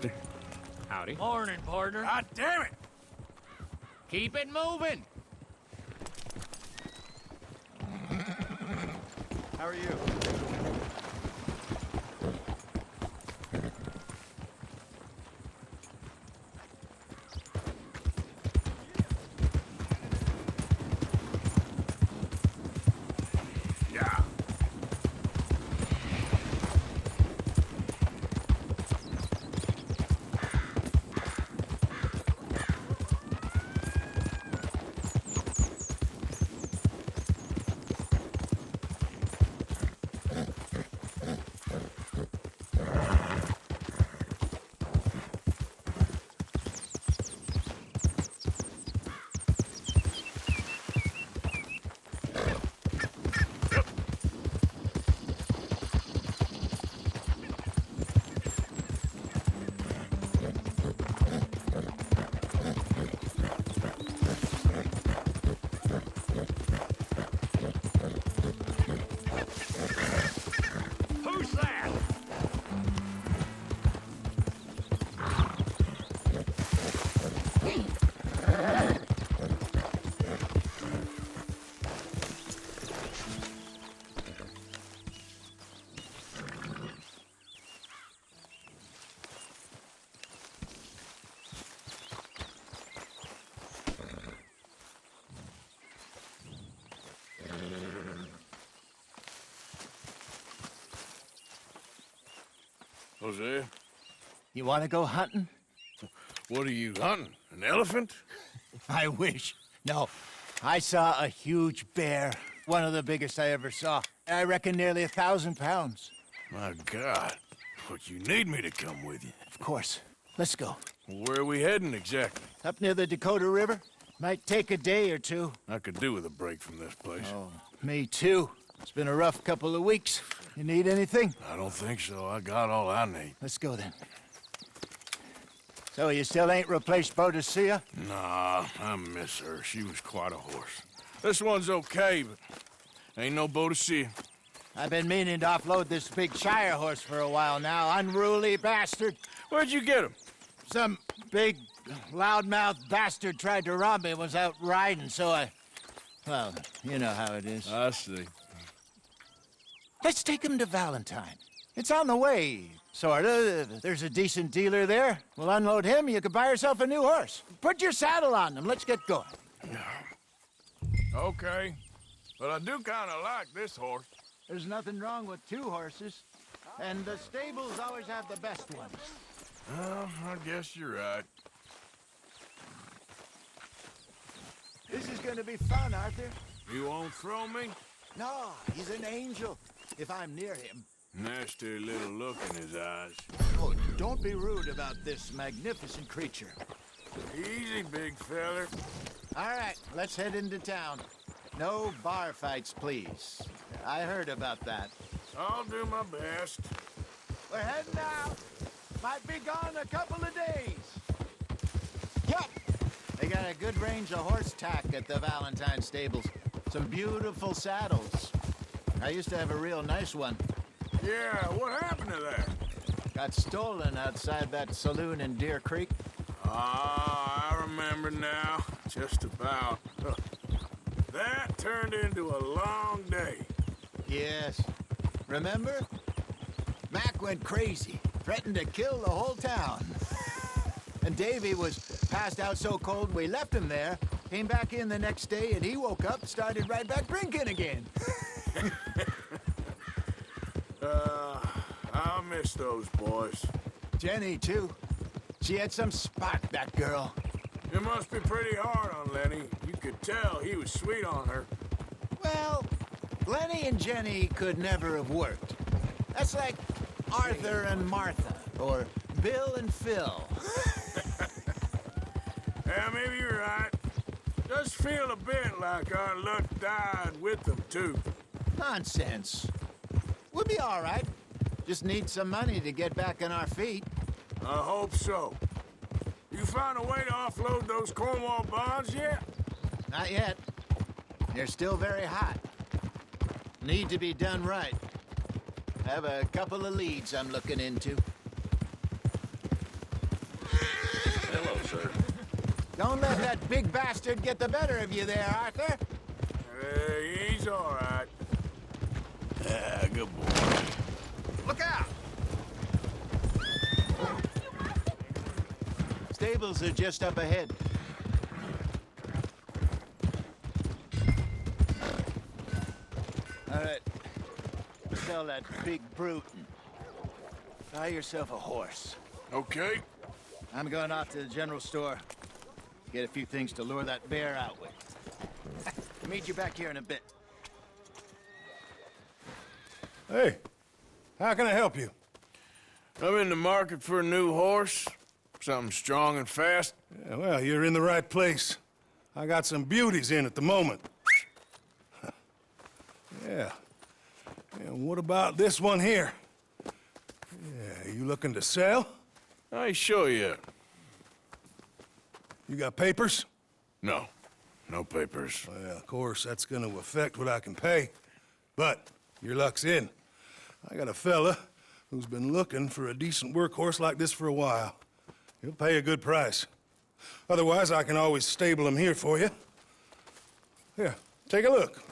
mister. Howdy. Morning, partner. God damn it! Keep it moving. How are you? Yeah. Who's that? Hosea, You want to go hunting? what are you hunting? An elephant? I wish. No. I saw a huge bear. One of the biggest I ever saw. I reckon nearly 1,000 pounds. My God. But you need me to come with you. Of course. Let's go. Where are we heading exactly? Up near the Dakota River. Might take a day or two. I could do with a break from this place. Oh, me too. It's been a rough couple of weeks. You need anything? I don't think so. I got all I need. Let's go then. So you still ain't replaced Hosea? Nah, I miss her. She was quite a horse. This one's okay, but ain't no boat to see. I've been meaning to offload this big Shire horse for a while now. Unruly bastard. Where'd you get him? Some big, loudmouth bastard tried to rob me and was out riding, so well, you know how it is. I see. Let's take him to Valentine. It's on the way, sorta. There's a decent dealer there. We'll unload him, you can buy yourself a new horse. Put your saddle on him, let's get going. Okay. But I do kind of like this horse. There's nothing wrong with two horses, and the stables always have the best ones. Well, I guess you're right. This is gonna be fun, Arthur. You won't throw me? No, he's an angel, if I'm near him. Nasty little look in his eyes. Oh, don't be rude about this magnificent creature. Easy, big feller. All right, let's head into town. No bar fights, please. I heard about that. I'll do my best. We're heading out. Might be gone a couple of days. Yep. They got a good range of horse tack at the Valentine stables. Some beautiful saddles. I used to have a real nice one. Yeah, what happened to that? Got stolen outside that saloon in Deer Creek. Ah, I remember now. Just about. That turned into a long day. Yes. Remember? Mac went crazy, threatened to kill the whole town. And Davy was passed out so cold we left him there, came back in the next day, and he woke up, started right back drinking again. I'll miss those boys. Jenny, too. She had some spot, that girl. It must be pretty hard on Lenny. You could tell he was sweet on her. Well, Lenny and Jenny could never have worked. That's like Arthur and Martha, or Bill and Phil. Yeah, maybe you're right. Does feel a bit like our luck died with them, too. Nonsense. We'll be all right. Just need some money to get back on our feet. I hope so. You found a way to offload those Cornwall bonds yet? Not yet. They're still very hot. Need to be done right. Have a couple of leads I'm looking into. sir. Don't let that big bastard get the better of you there, Arthur. He's all right. Yeah, good boy. Look out! Stables are just up ahead. All right. Tell that big brute. Buy yourself a horse. Okay. I'm going off to the general store. Get a few things to lure that bear out with. Meet you back here in a bit. Hey, how can I help you? I'm in the market for a new horse. Something strong and fast. Yeah, well, you're in the right place. I got some beauties in at the moment. Yeah. And what about this one here? Yeah, you looking to sell? I show you. You got papers? No. No papers. Well, of course, that's gonna affect what I can pay. But your luck's in. I got a fella who's been looking for a decent workhorse like this for a while. He'll pay a good price. Otherwise, I can always stable him here for you. Here, take a look.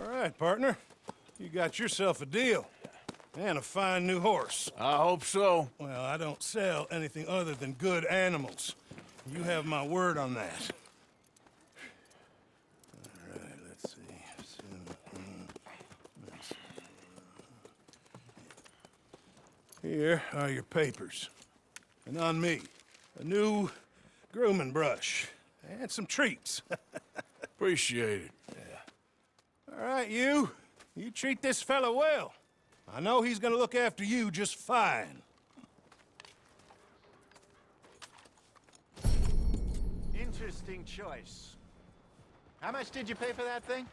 All right, partner. You got yourself a deal. And a fine new horse. I hope so. Well, I don't sell anything other than good animals. You have my word on that. All right, let's see. Here are your papers. And on me, a new grooming brush. And some treats. Appreciate it. All right, you. You treat this fella well. I know he's gonna look after you just fine. Interesting choice. How much did you pay for that thing?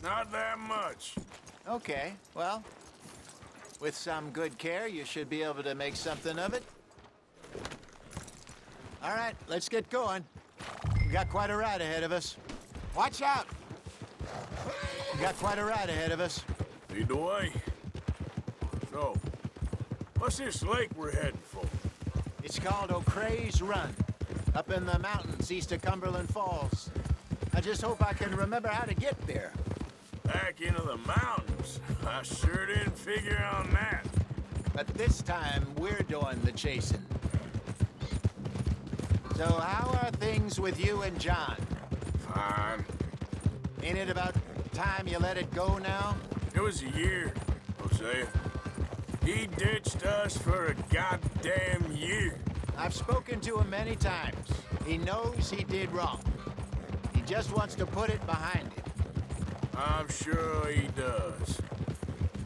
Not that much. Okay, well, with some good care, you should be able to make something of it. All right, let's get going. We got quite a ride ahead of us. Watch out! We got quite a ride ahead of us. Lead the way. So, what's this lake we're heading for? It's called O'Creagh's Run, up in the mountains east of Cumberland Falls. I just hope I can remember how to get there. Back into the mountains. I sure didn't figure on that. But this time, we're doing the chasing. So how are things with you and John? Fine. Ain't it about time you let it go now? It was a year, Hosea. He ditched us for a goddamn year. I've spoken to him many times. He knows he did wrong. He just wants to put it behind him. I'm sure he does.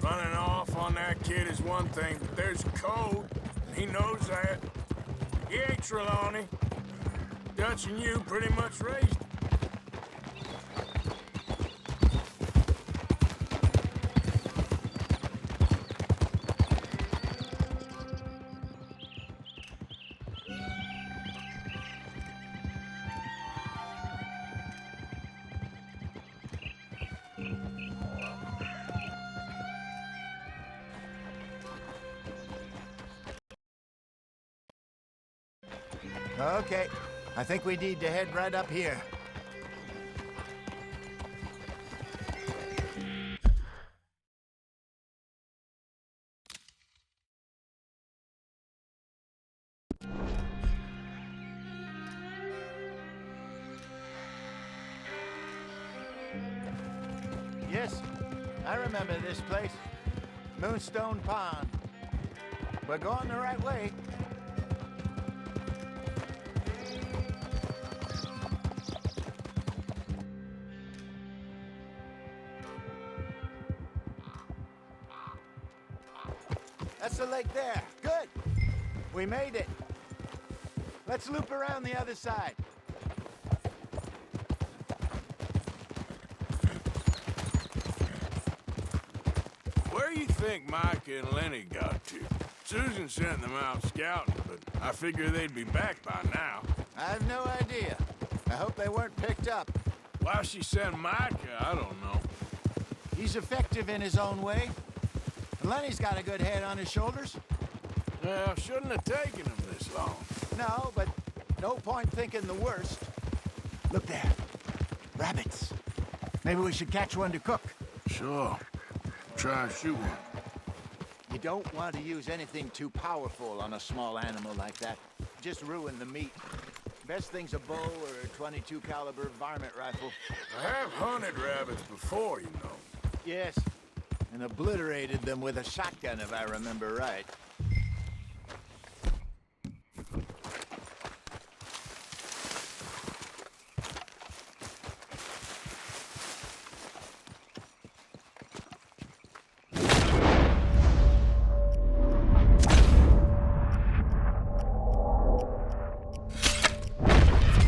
Running off on that kid is one thing, but there's code. He knows that. He ain't Trelawney. Dutch and you pretty much raised him. Okay, I think we need to head right up here. Yes, I remember this place. Moonstone Pond. We're going the right way. That's the lake there. Good. We made it. Let's loop around the other side. Where you think Mike and Lenny got to? Susan sent them out scouting, but I figure they'd be back by now. I have no idea. I hope they weren't picked up. Why she sent Mike, I don't know. He's effective in his own way. And Lenny's got a good head on his shoulders. Well, shouldn't have taken him this long. No, but no point thinking the worst. Look there. Rabbits. Maybe we should catch one to cook. Sure. Try and shoot one. You don't want to use anything too powerful on a small animal like that. Just ruin the meat. Best thing's a bow or a 22 caliber varmint rifle. I have hunted rabbits before, you know. Yes, and obliterated them with a shotgun if I remember right.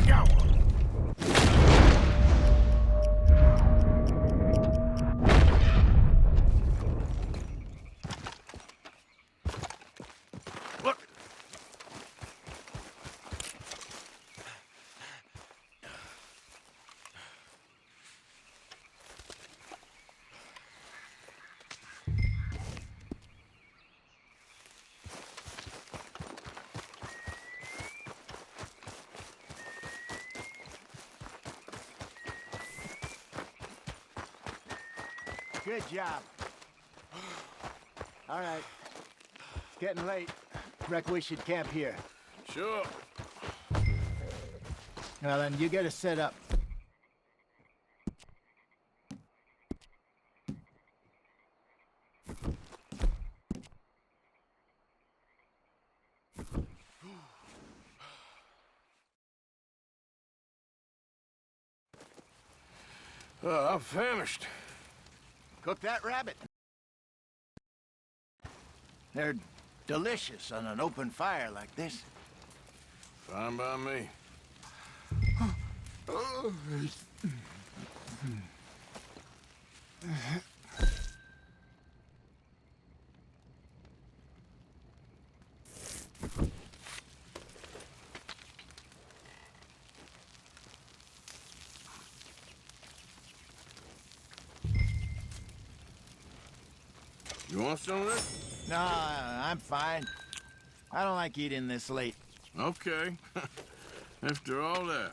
Got one. Look. Good job. All right. It's getting late. Reckon we should camp here. Sure. Well, then, you get us set up. I'm famished. Cook that rabbit. They're delicious on an open fire like this. Fine by me. You want some of this? No, I'm fine. I don't like eating this late. Okay. After all that.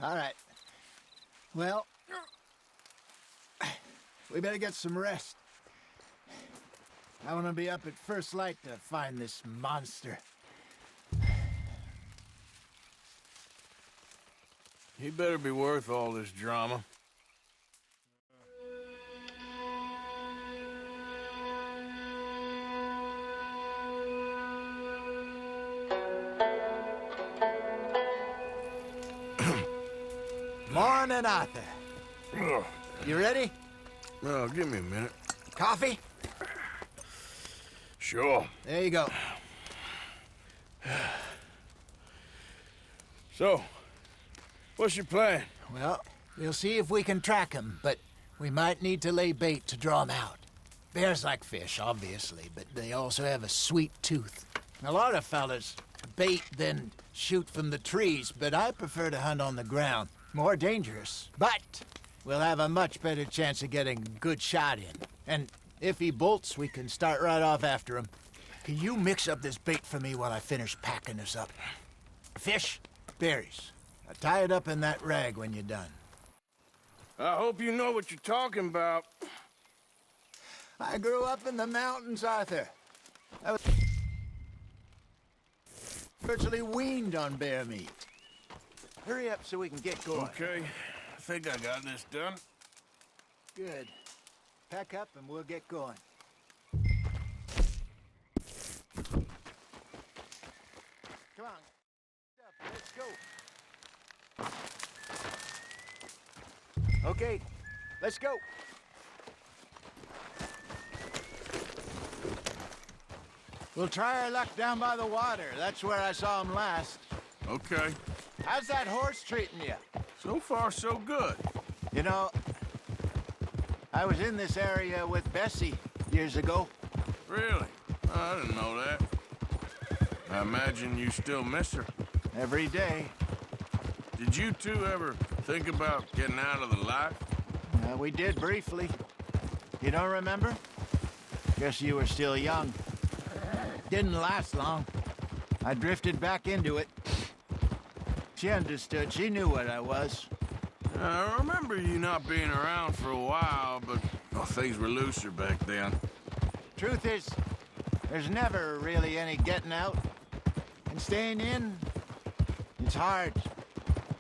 All right. Well, we better get some rest. I want to be up at first light to find this monster. He better be worth all this drama. Morning, Arthur. Ugh, You ready? Well, give me a minute. Coffee? Sure. There you go. So, what's your plan? Well, we'll see if we can track him, but we might need to lay bait to draw him out. Bears like fish, obviously, but they also have a sweet tooth. A lot of fellas bait, then shoot from the trees, but I prefer to hunt on the ground. More dangerous, but we'll have a much better chance of getting a good shot in. And if he bolts, we can start right off after him. Can you mix up this bait for me while I finish packing this up? Fish, berries. Now tie it up in that rag when you're done. I hope you know what you're talking about. I grew up in the mountains, Arthur. I was virtually weaned on bear meat. Hurry up so we can get going. Okay, I think I got this done. Good. Pack up and we'll get going. Come on. Let's go. Okay, let's go. We'll try our luck down by the water. That's where I saw him last. Okay. How's that horse treating you? So far, so good. You know, I was in this area with Bessie years ago. Really? I didn't know that. I imagine you still miss her. Every day. Did you two ever think about getting out of the life? We did briefly. You don't remember? Guess you were still young. Didn't last long. I drifted back into it. She understood. She knew what I was. I remember you not being around for a while, but things were looser back then. Truth is, there's never really any getting out. And staying in, it's hard.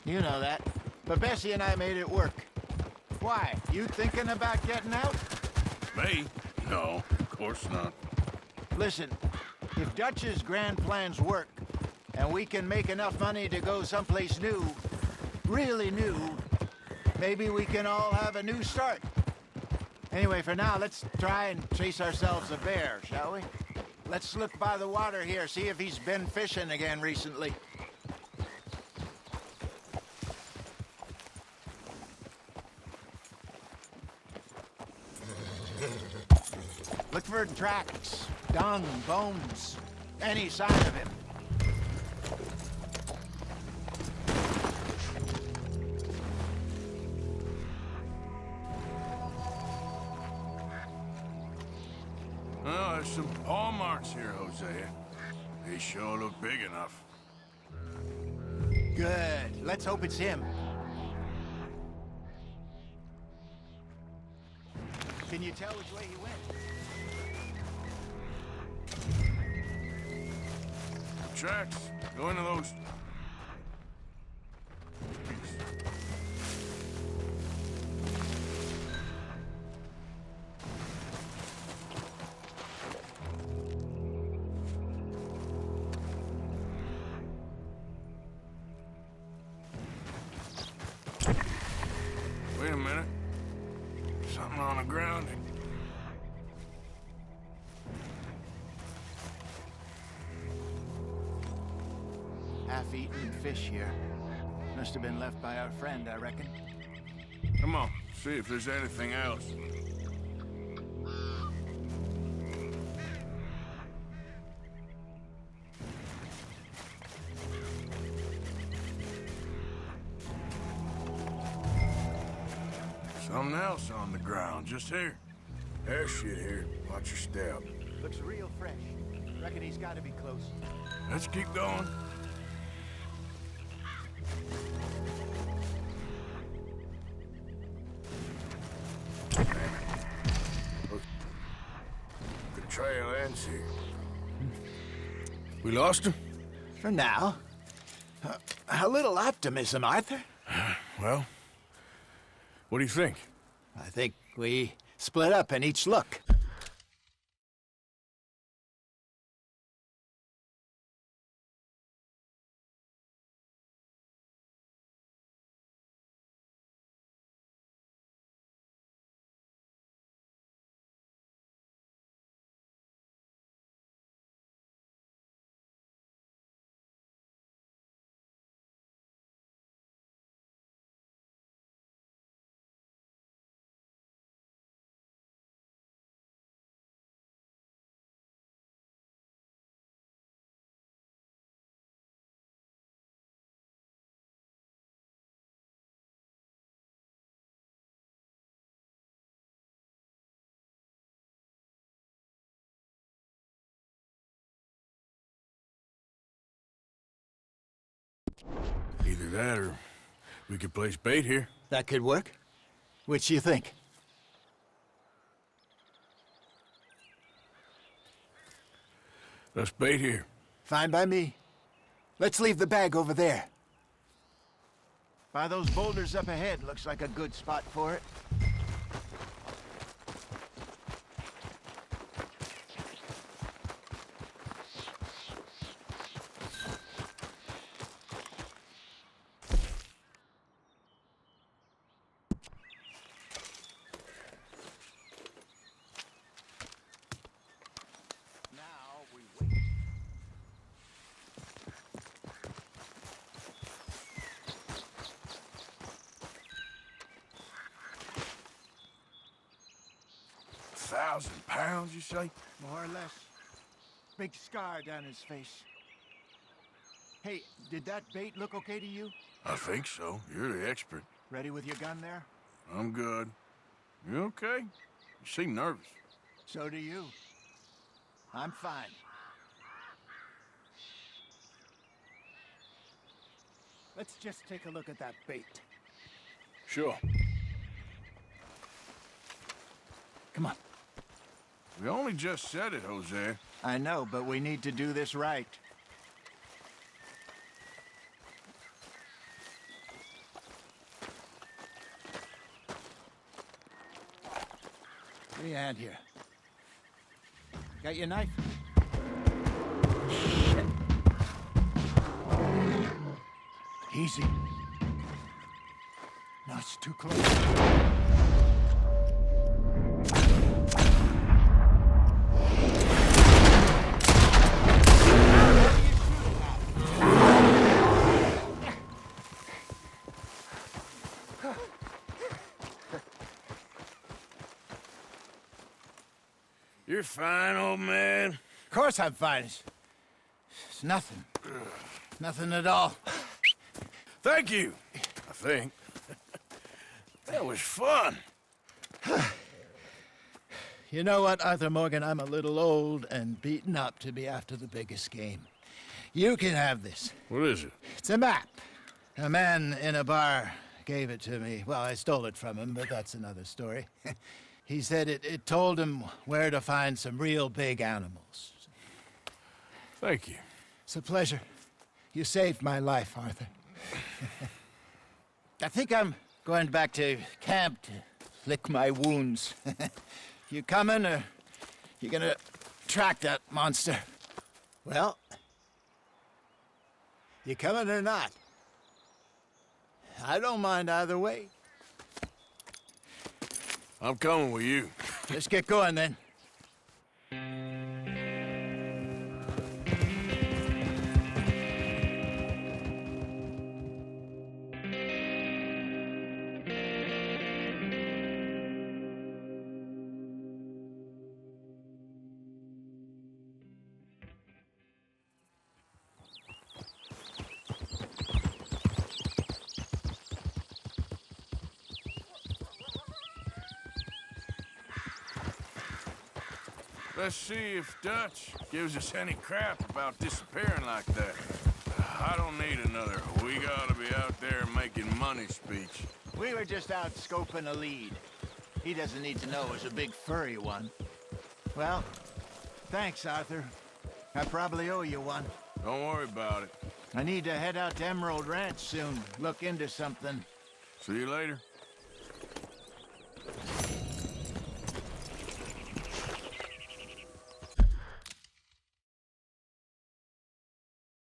You know that. But Bessie and I made it work. Why? You thinking about getting out? Me? No, of course not. Listen, if Dutch's grand plans work, and we can make enough money to go someplace new, really new, maybe we can all have a new start. Anyway, for now, let's try and chase ourselves a bear, shall we? Let's look by the water here, see if he's been fishing again recently. Look for tracks, dung, bones, any sign of him. Oh, there's some paw marks here, Hosea. They sure look big enough. Good. Let's hope it's him. Can you tell which way he went? Tracks. Go into those. Wait a minute. Something on the ground. Half-eaten fish here. Must have been left by our friend, I reckon. Come on, see if there's anything else. Something else on the ground, just here. There's shit here. Watch your step. Looks real fresh. Reckon he's got to be close. Let's keep going. The trail ends here. We lost him? For now. A little optimism, Arthur. Well, what do you think? I think we split up and each look. Either that or we could place bait here. That could work. Which do you think? Let's bait here. Fine by me. Let's leave the bag over there. By those boulders up ahead, looks like a good spot for it. Now we wait. £1,000, you say? More or less. Big scar down his face. Hey, did that bait look okay to you? I think so. You're the expert. Ready with your gun there? I'm good. You okay? You seem nervous. So do you. I'm fine. Let's just take a look at that bait. Sure. Come on. We only just said it, Hosea. I know, but we need to do this right. Give me a hand here. Got your knife? Shit. Easy. No, it's too close. You're fine, old man. Of course I'm fine. It's nothing. Nothing at all. Thank you, I think. That was fun. You know what, Arthur Morgan? I'm a little old and beaten up to be after the biggest game. You can have this. What is it? It's a map. A man in a bar gave it to me. Well, I stole it from him, but that's another story. He said it told him where to find some real big animals. Thank you. It's a pleasure. You saved my life, Arthur. I think I'm going back to camp to lick my wounds. You coming, or you gonna track that monster? Well, you coming or not? I don't mind either way. I'm coming with you. Let's get going, then. Let's see if Dutch gives us any crap about disappearing like that. I don't need another. We gotta be out there making money speech. We were just out scoping a lead. He doesn't need to know it was a big furry one. Well, thanks, Arthur. I probably owe you one. Don't worry about it. I need to head out to Emerald Ranch soon, look into something. See you later.